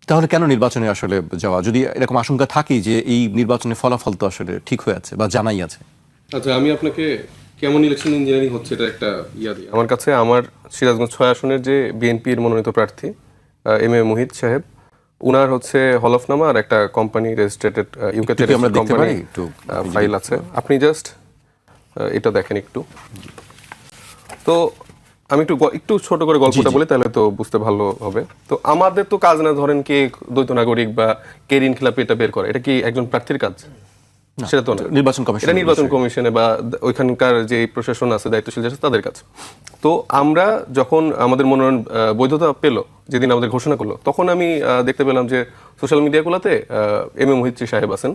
তাহলে কেন নির্বাচনে আসলে যাওয়া, যদি এরকম আশঙ্কা থাকেই যে এই নির্বাচনের ফলাফল তো আসলে ঠিক হয়ে আছে বা জানাই আছে? আচ্ছা, আমি আপনাকে কেমন ইলেকশন ইঞ্জিনিয়ারিং হচ্ছে এটা একটা দিই। আমার কাছে আমার সিরাজগঞ্জ 6 আসনের যে বিএনপির মনোনীত প্রার্থী এম এ মুহিত সাহেব, উনার হচ্ছে হলফনামা আর একটা কোম্পানি রেজিস্ট্রেটেড ইউকেতে কোম্পানি ফাইল আছে। আপনি জাস্ট এটা দেখেন একটু। তো আমি একটু ছোট করে গল্পটা বলি, তাহলে তো বুঝতে ভালো হবে। তো আমাদের তো কাজ না ধরেন কে দ্বৈত নাগরিক বা কে ঋণ খেলাপি এটা বের করে, এটা কি একজন প্রার্থীর কাজ? সেটা তো না, নির্বাচন কমিশন, এটা নির্বাচন কমিশনে বা ওইখানকার যে প্রশাসন আছে, দায়িত্বশীল আছে, তাদের কাছে। তো আমরা যখন আমাদের মনোনয়ন বৈধতা পেল, যেদিন আমাদের ঘোষণা করলো, তখন আমি দেখতে পেলাম যে সোশ্যাল মিডিয়াগুলোতে এম এ মুহিত সাহেব আছেন,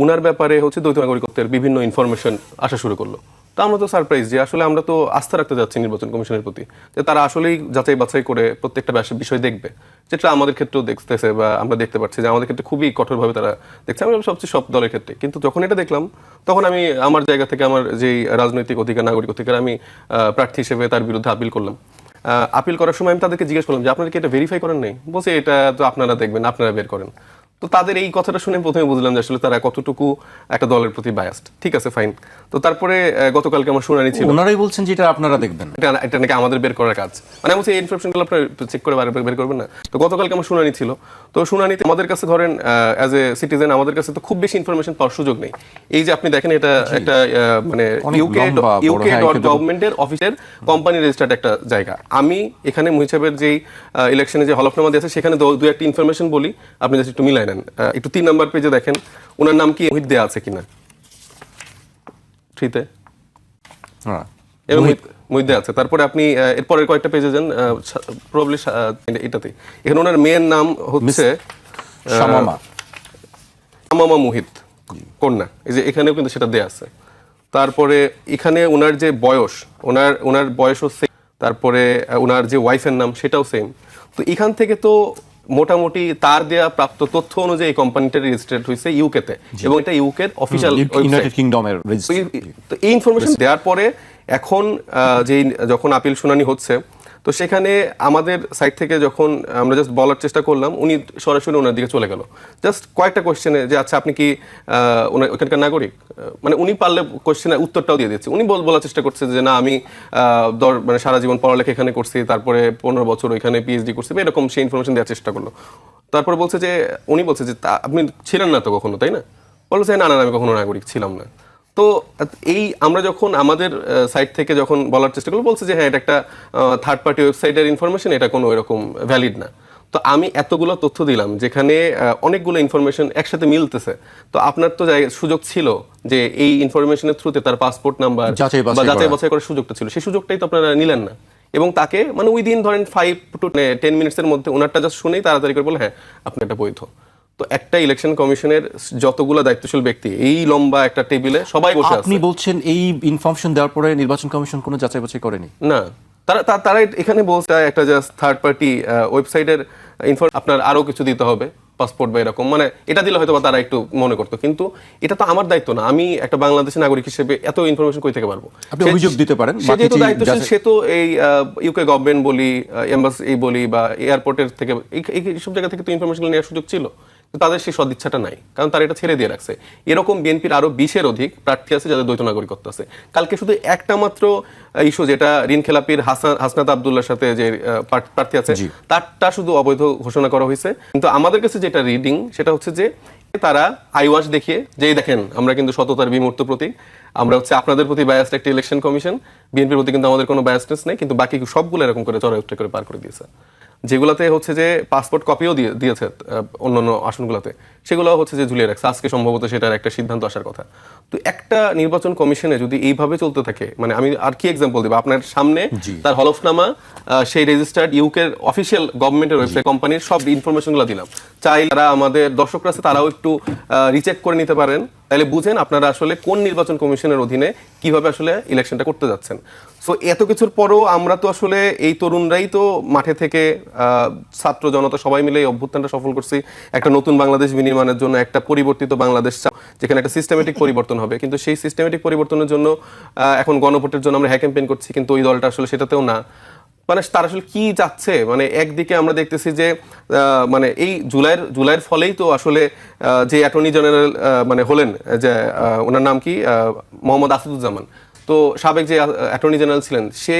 উনার ব্যাপারে হচ্ছে দ্বৈত নাগরিকত্বের বিভিন্ন ইনফরমেশন আসা শুরু করলো। তো আমরা তো সারপ্রাইজ যে আসলে আমরা তো আস্থা রাখতে যাচ্ছি নির্বাচন কমিশনের প্রতি, যে তারা আসলেই যাচাই বাছাই করে প্রত্যেকটা বিষয় দেখবে, যেটা আমাদের ক্ষেত্রেও দেখতেছে বা আমরা দেখতে পাচ্ছি যে আমাদের ক্ষেত্রে খুবই কঠোরভাবে তারা দেখছে, আমরা সবচেয়ে সব দলের ক্ষেত্রে। কিন্তু যখন এটা দেখলাম, তখন আমি আমার জায়গা থেকে আমার যেই রাজনৈতিক অধিকার, নাগরিক অধিকার, আমি প্রার্থী হিসেবে তার বিরুদ্ধে আপিল করলাম। আপিল করার সময় আমি তাদেরকে জিজ্ঞেস করলাম যে আপনারা কি এটা ভেরিফাই করেন নাই? বলছে এটা তো আপনারা দেখবেন, আপনারা বের করেন। তো তাদের এই কথাটা শুনে প্রথমে বুঝলাম যে আসলে তারা কতটুকু একটা দলের প্রতি বায়াসড। ঠিক আছে, ফাইন। তো তারপরে গতকালকে আমার শুনানি ছিল, ওনারাই বলছেন যে এটা আপনারা দেখবেন, এটা নাকি আমাদের বের করার কাজ। মানে বলছি এই ইনফরমেশনগুলো আপনারা চেক করে বের করবেন না। তো গতকালকে আমার শুনানি ছিল। তো শুনানিতে আমাদের কাছে ধরেন অ্যাজ এ সিটিজেন আমাদের কাছে তো খুব বেশি ইনফরমেশন পাওয়ার সুযোগ নেই। এই যে আপনি দেখেন, এটা একটা মানে গভর্নমেন্টের অফিসের কোম্পানি রেজিস্টার্ড একটা জায়গা। আমি এখানে মুহিত সাহেবের যেই ইলেকশনে যে হলফনামা দিয়েছে, সেখানে দু একটা ইনফরমেশন বলি, আপনি জাস্ট একটু মিলাই নেন। একটু 3 নাম্বার পেজে দেখেন ওনার নাম কি মুহিত দেয়া আছে কিনা। থ্রিতে মুহিত দেয়া আছে। তারপরে আপনি এরপরের কয়েকটা পেজে যান, প্রবাবলি এটাতে, এখানে ওনার মেয়ের নাম হচ্ছে শামামা মুহিত কন্যা, এই যে এখানেও কিন্তু সেটা দেয়া আছে। তারপরে এখানে ওনার যে বয়স, ওনার বয়সও সেম। তারপরে ওনার যে ওয়াইফের নাম সেটাও সেম। তো এখান থেকে তো মোটামুটি তার দেয়া প্রাপ্ত তথ্য অনুযায়ী কোম্পানিটা রেজিস্ট্রেড হয়েছে ইউকেতে, এবং এটা ইউকের অফিশিয়াল ইউনাইটেড কিংডমের রেজিস্ট্রি। তো এই ইনফরমেশন দেওয়ার পরে এখন যখন আপিল শুনানি হচ্ছে, তো সেখানে আমাদের সাইড থেকে যখন আমরা জাস্ট বলার চেষ্টা করলাম, উনি সরাসরি ওনার দিকে চলে গেল জাস্ট কয়েকটা কোয়েশ্চেনে, যে আচ্ছা আপনি কি ওখানকার নাগরিক? মানে উনি পারলে কোয়েশ্চেনের উত্তরটাও দিয়ে দিচ্ছে। উনি বলার চেষ্টা করছে যে না, আমি মানে সারা জীবন পড়ালেখা এখানে করছি, তারপরে 15 বছর ওইখানে পিএইচডি করছি, এরকম সেই ইনফরমেশন দেওয়ার চেষ্টা করলো। তারপরে বলছে যে উনি বলছে যে আপনি ছিলেন না তো কখনো, তাই না? বলছে না, আমি কখনো নাগরিক ছিলাম না। তো এই আমরা যখন আমাদের সাইট থেকে যখন বলার চেষ্টা করবো, বলছে যে হ্যাঁ, এটা একটা থার্ড পার্টি ওয়েবসাইটের ইনফরমেশন, এটা কোনো এরকম ভ্যালিড না। তো আমি এতগুলো তথ্য দিলাম, যেখানে অনেকগুলো ইনফরমেশন একসাথে মিলতেছে। তো আপনার তো সুযোগ ছিল যে এই ইনফরমেশনের থ্রুতে তার পাসপোর্ট নাম্বার বা যাচাই বাছাই করার সুযোগটা ছিল, সেই সুযোগটাই তো আপনারা নিলেন না। এবং তাকে মানে উইদিন ধরেন 5 to 10 মিনিটসের মধ্যে ওনারটা জাস্ট শুনেই তাড়াতাড়ি করে বলে হ্যাঁ, আপনি এটা বৈধ। তো একটা ইলেকশন কমিশনের যতগুলো দায়িত্বশীল ব্যক্তি, এই লম্বা একটা টেবিলে সবাই বসে আছে। আপনি বলছেন এই ইনফরমেশন দেওয়ার পরে নির্বাচন কমিশন কোনো যাচাই বাছাই করেনি? না, তারা এখানে বলছে একটা জাস্ট থার্ড পার্টি ওয়েবসাইটের আপনার আরো কিছু দিতে হবে, পাসপোর্ট বা এরকম, মানে এটা দিলে হয়তো তারা একটু মনে করতো। কিন্তু এটা তো আমার দায়িত্ব না। আমি একটা বাংলাদেশি নাগরিক হিসেবে এত ইনফরমেশন কই থেকে পারবো? আপনি অভিযোগ দিতে পারেন, সে যেহেতু দায়িত্বশীল, সে তো এই ইউকে গভর্নমেন্ট বলি, এমবাসি বলি বা এয়ারপোর্টের থেকে এইসব জায়গা থেকে তো ইনফরমেশন নেওয়ার সুযোগ ছিল। তাদের সেই সদিচ্ছাটা নাই, কারণ তারা এটা ছেড়ে দিয়ে রাখছে। এরকম বিএনপির আরো 20-এর অধিক প্রার্থী আছে যাদের দ্বৈত নাগরিকত্ব আছে। কালকে শুধু একটা মাত্র ইস্যু, যেটা ঋণ খেলাপির হাসনাত আব্দুল্লাহর সাথে যে প্রার্থী আছে, তারটা শুধু অবৈধ ঘোষণা করা হয়েছে। কিন্তু আমাদের কাছে যেটা রিডিং, সেটা হচ্ছে যে তারা আইওয়াশ দেখিয়ে যে দেখেন আমরা কিন্তু সততার বিমূর্ত প্রতীক, আমরা হচ্ছে আপনাদের প্রতি বায়াসড একটা ইলেকশন কমিশন, বিএনপির প্রতি কিন্তু আমাদের কোনো বায়াসনেস নেই। কিন্তু বাকি সবগুলো এরকম করে চড়াই উঠে করে পার করে দিয়েছে। যেগুলোতে হচ্ছে যে পাসপোর্ট কপিও দিয়েছে অন্যান্য আসনগুলোতে, সেগুলো হচ্ছে যে ঝুলিয়ে রাখছে। আজকে সম্ভবত সেটার একটা সিদ্ধান্ত আসার কথা। তো একটা নির্বাচন কমিশনে যদি এইভাবে চলতে থাকে, মানে আমি আর কি এক্সাম্পল দিব? আপনার সামনে তার হলফনামা, সেই রেজিস্টার্ড ইউকের অফিসিয়াল গভর্নমেন্টের ওয়েবসাইট, কোম্পানির সব ইনফরমেশনগুলো দিলাম। চাই যারা আমাদের দর্শকরা আছে তারাও একটু রিচেক করে নিতে পারেন, তাহলে বুঝেন আপনারা আসলে কোন নির্বাচন কমিশনের অধীনে কিভাবে আসলে ইলেকশনটা করতে যাচ্ছেন। সো এত কিছুর পরও আমরা তো আসলে এই তরুণরাই তো মাঠে থেকে ছাত্র জনতা সবাই মিলে এই অভ্যুত্থানটা সফল করছি একটা নতুন বাংলাদেশ বিনির্মাণের জন্য, একটা পরিবর্তিত বাংলাদেশ যেখানে একটা সিস্টেমেটিক পরিবর্তন হবে। কিন্তু সেই সিস্টেমেটিক পরিবর্তনের জন্য এখন গণভোটের জন্য আমরা হ্যাঁ ক্যাম্পেইন করছি, কিন্তু ওই দলটা আসলে সেটাতেও না। মানে তারা আসলে কি চাচ্ছে, মানে একদিকে আমরা দেখতেছি যে মানে এই জুলাইয়ের ফলেই তো আসলে যে অ্যাটর্নি জেনারেল মানে হলেন, যে ওনার নাম কি, মোহাম্মদ আসাদুজ্জামান, তো সাবেক যে অ্যাটর্নি জেনারেল ছিলেন, সে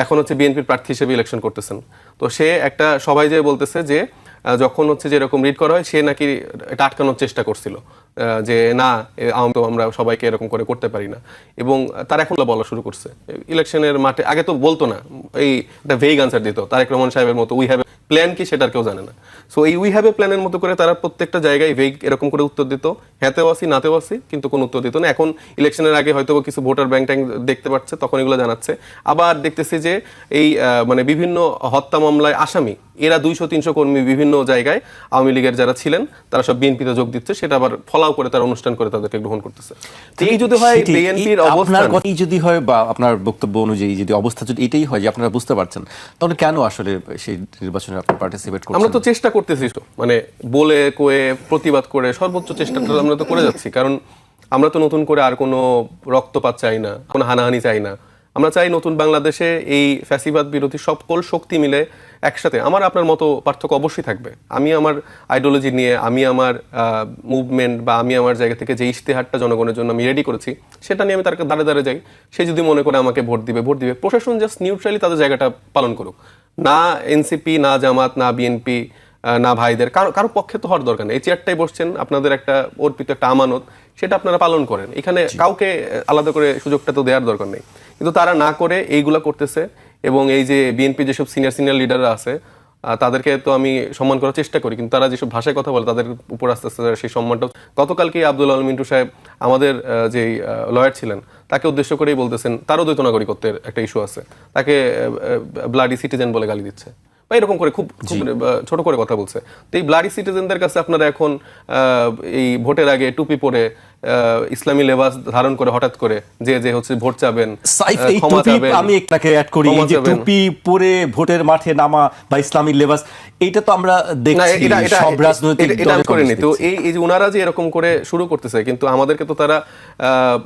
এখন হচ্ছে বিএনপির প্রার্থী হিসেবে ইলেকশন করতেছেন। তো সে একটা সবাই যে বলতেছে যে যখন হচ্ছে যে এরকম রিড করা হয়, সে নাকি এটা আটকানোর চেষ্টা করছিল, যে না আমরা সবাইকে এরকম করে করতে পারি না, এবং তারা এখন বলা শুরু করছে ইলেকশনের মাঠে। আগে তো বলতো না, এই একটা ভেগ আনসার দিত তারেক রহমান সাহেবের মতো, উই হ্যাভ এ প্ল্যান কি সেটার কেউ জানে না। সো এই উই হ্যাভ এ প্ল্যানের মতো করে তারা প্রত্যেকটা জায়গায় ভেগ এরকম করে উত্তর দিত, হ্যাঁতেও আসি নাতেও আসি, কিন্তু কোনো উত্তর দিত না। এখন ইলেকশনের আগে হয়তো কিছু ভোটার ব্যাংক ট্যাঙ্ক দেখতে পাচ্ছে, তখন এগুলো জানাচ্ছে। আবার দেখতেছি যে এই মানে বিভিন্ন হত্যা মামলায় আসামি এরা 200-300 কর্মী বিভিন্ন জায়গায় আওয়ামী লীগের যারা ছিলেন তারা সব বিএনপিতে যোগ দিচ্ছে, সেটা আবার ফলাও করে তারা অনুষ্ঠান করে তাদেরকে গ্রহণ করতেছে। তো এই যদি হয় বিএনপির অবস্থান, যদি হয় বা আপনার বক্তব্য অনুযায়ী যদি অবস্থা যদি এটাই হয় যে আপনারা বুঝতে পারছেন, তাহলে কেন আসলে সেই নির্বাচনে আপনি পার্টিসিপেট করছেন? আমরা তো চেষ্টা করতেছি, তো মানে বলে কয়ে প্রতিবাদ করে সর্বোচ্চ চেষ্টাটা আমরা তো করে যাচ্ছি, কারণ আমরা তো নতুন করে আর কোনো রক্তপাত চাই না, কোনো হানাহানি চাই না। আমরা চাই নতুন বাংলাদেশে এই ফ্যাসিবাদ বিরোধী সকল শক্তি মিলে একসাথে। আমার আপনার মতো পার্থক্য অবশ্যই থাকবে, আমি আমার আইডিওলজি নিয়ে, আমি আমার মুভমেন্ট বা আমি আমার জায়গা থেকে যে ইশতেহারটা জনগণের জন্য আমি রেডি করেছি, সেটা নিয়ে আমি তার দাঁড়ে দাঁড়ে যাই। সে যদি মনে করে আমাকে ভোট দিবে, প্রশাসন জাস্ট নিউট্রালি তাদের জায়গাটা পালন করুক, না এনসিপি, না জামাত, না বিএনপি, না ভাইদের কারো পক্ষে তো হওয়ার দরকার নেই। এই চেয়ারটাই বসছেন, আপনাদের একটা অর্পিত একটা আমানত, সেটা আপনারা পালন করেন। এখানে কাউকে আলাদা করে সুযোগটা তো দেওয়ার দরকার নেই, কিন্তু তারা না করে এইগুলা করতেছে। এবং এই যে বিএনপি যেসব সিনিয়র লিডাররা আছে, তাদেরকে তো আমি সম্মান করার চেষ্টা করি, কিন্তু তারা যেসব ভাষায় কথা বলে তাদের উপর আস্তে আস্তে সেই সম্মানটা। গতকালকে আব্দুল আলম মিন্টু সাহেব আমাদের যে লয়ার ছিলেন, তাকে উদ্দেশ্য করেই বলতেছেন তারও দ্বৈত নাগরিকত্বের একটা ইস্যু আছে, তাকে ব্লাডি সিটিজেন বলে গালি দিচ্ছে, বা এরকম করে খুব ছোট করে কথা বলছে। তো এই ব্লাডি সিটিজেনদের কাছে আপনারা এখন এই ভোটের আগে টুপি পরে ইসলামী লেবাস ধারণ করে হঠাৎ করে যে হচ্ছে ভোট চাবেন, ক্ষমা চাবেন, আমি একটাকে অ্যাড করি, এই যে টুপি পরে ভোটের মাঠে নামা বা ইসলামী লেবাস, এটা তো আমরা দেখছি সব রাজনৈতিক দলে করেনি। তো এই যে ওনারা যে এরকম করে শুরু করতেছে, কিন্তু আমাদেরকে তো তারা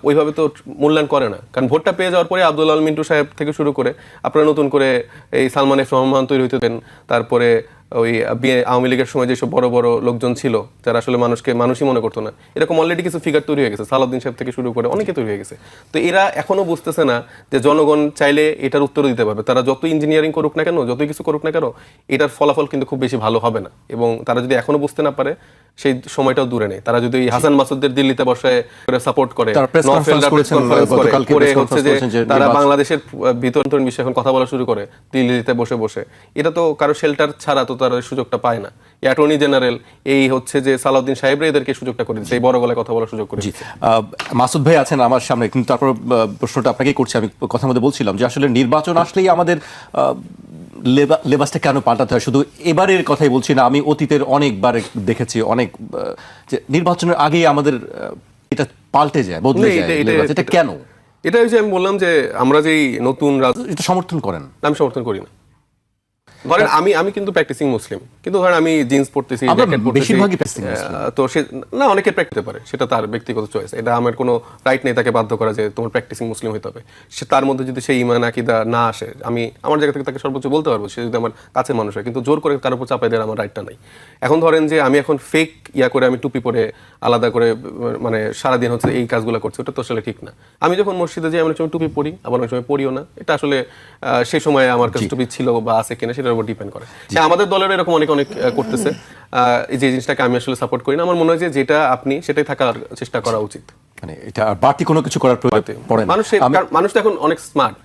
ওইভাবে তো মূল্যায়ন করে না, কারণ ভোটটা পেয়ে যাওয়ার পরে আব্দুল আল মিন্টু সাহেব থেকে শুরু করে আপনারা নতুন করে এই সালমান এফ রহমান তৈরি হইতে দেন, তারপরে ওই আওয়ামী লীগের সময় যেসব বড় বড় লোকজন ছিল যারা আসলে মানুষই মনে করতো না, এরকম অলরেডি কিছু ফিগার তৈরি হয়ে গেছে, সালাউদ্দিন সাহেব থেকে শুরু করে অনেকে তৈরি হয়ে গেছে। তো এরা এখনো বুঝতেছে না যে জনগণ চাইলে এটার উত্তরও দিতে পারবে। তারা যত ইঞ্জিনিয়ারিং করুক না কেন, যতই কিছু করুক না কেন, এটার ফলাফল কিন্তু খুব বেশি ভালো হবে না। এবং তারা যদি এখনো বুঝতে না পারে, সেই সময়টাও দূরে নেই। তারা যদি হাসান মাসুদদের দিল্লিতে বসায় সাপোর্ট করে, হচ্ছে যে তারা বাংলাদেশের ভিতর বিষয়ে এখন কথা বলা শুরু করে দিল্লিতে বসে বসে, এটা তো কারো শেল্টার ছাড়া তো তারা সুযোগটা পায় না। অ্যাটর্নি জেনারেল এই হচ্ছে যে সালাউদ্দিন সাহেবরা এদেরকে সুযোগটা করে দিচ্ছে, এই বড় গলায় কথা বলার সুযোগ করে দিচ্ছে। মাসুদ ভাই আছেন আমার সামনে, কিন্তু তারপর প্রশ্নটা আপনাকেই করছি। আমি কথার মধ্যে বলছিলাম যে আসলে নির্বাচন আসলেই আমাদের লেবাসটা কেন পাল্টাতে হয়? শুধু এবারের কথাই বলছি না, আমি অতীতের অনেকবার দেখেছি, অনেক যে নির্বাচনের আগেই আমাদের এটা পাল্টে যায়, বদলে যায়। এটা কেন? এটা হচ্ছে আমি বললাম যে আমরা যেই নতুন এটা সমর্থন করেন, আমি সমর্থন করি না। ধরেন আমি কিন্তু প্র্যাকটিসিং মুসলিম, কিন্তু ধরেন আমি জিন্স পড়তেছি, তো সে না, অনেকে প্র্যাকটিস পারে, সেটা তার ব্যক্তিগত চয়েস, এটা আমার কোনো রাইট নেই তাকে বাধ্য করা যে তোমার প্র্যাকটিসিং মুসলিম হতে হবে। সে তার মধ্যে যদি সেই ঈমান আকীদা না আসে, আমি আমার জায়গা থেকে তাকে সর্বোচ্চ বলতে পারবো, সে যদি আমার কাছের মানুষ হয়, কিন্তু জোর করে কারোর উপর চাপাই দেওয়ার আমার রাইটটা নাই। এখন ধরেন যে আমি এখন ফেক করে আমি টুপি পরে আলাদা করে মানে সারাদিন হচ্ছে এই কাজগুলো করছি, ওটা তো আসলে ঠিক না। আমি যখন মসজিদে যাই, অনেক সময় টুপি পরি, আবার অনেক সময় পরিও না। এটা আসলে সেই সময় আমার কাছে টুপি ছিল বা আছে কিনা সেটার উপর ডিপেন্ড করে। আমাদের দলের এরকম অনেক করতেছে, এই যে জিনিসটাকে আমি আসলে সাপোর্ট করি না। আমার মনে হয় যে যেটা আপনি সেটাই থাকার চেষ্টা করা উচিত, মানে এটা বাড়তি কোনো কিছু করার প্রয়োজন পড়ে না। মানুষ তো এখন অনেক স্মার্ট।